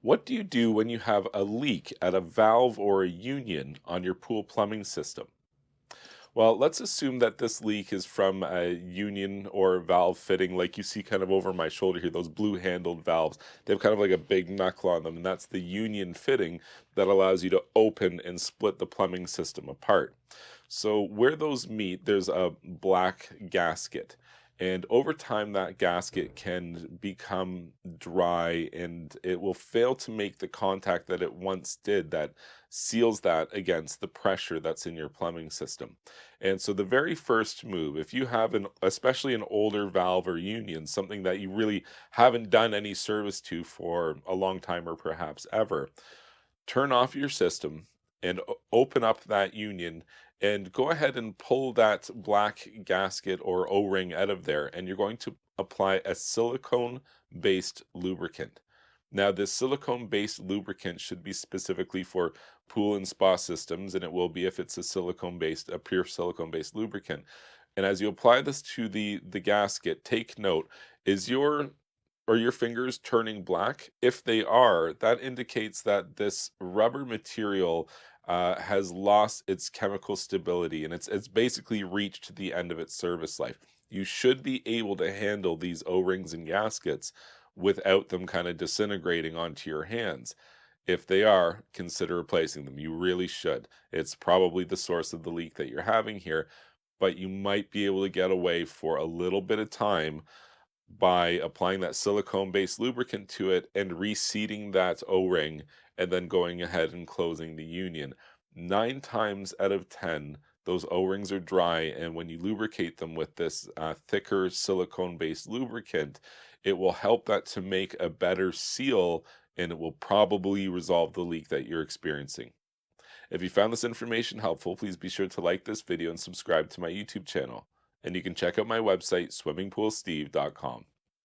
What do you do when you have a leak at a valve or a union on your pool plumbing system? Well, let's assume that this leak is from a union or valve fitting, like you see kind of over my shoulder here, those blue handled valves. They have kind of like a big knuckle on them, and that's the union fitting that allows you to open and split the plumbing system apart. So, where those meet, there's a black gasket. And over time, that gasket can become dry and it will fail to make the contact that it once did that seals that against the pressure that's in your plumbing system. And so the very first move, if you have especially an older valve or union, something that you really haven't done any service to for a long time or perhaps ever, turn off your system and open up that union and go ahead and pull that black gasket or O-ring out of there. And you're going to apply a silicone based lubricant. Now, this silicone based lubricant should be specifically for pool and spa systems, and it will be if it's a pure silicone based lubricant. And as you apply this to the gasket, take note, is your fingers turning black? If they are, that indicates that this rubber material has lost its chemical stability and it's basically reached the end of its service life. You should be able to handle these O-rings and gaskets without them kind of disintegrating onto your hands. If they are, consider replacing them. You really should. It's probably the source of the leak that you're having here, but you might be able to get away for a little bit of time by applying that silicone-based lubricant to it and reseating that O-ring and then going ahead and closing the union. 9 times out of 10, those O-rings are dry, and when you lubricate them with this thicker silicone-based lubricant, it will help that to make a better seal, and it will probably resolve the leak that you're experiencing. If you found this information helpful, please be sure to like this video and subscribe to my YouTube channel. And you can check out my website, swimmingpoolsteve.com.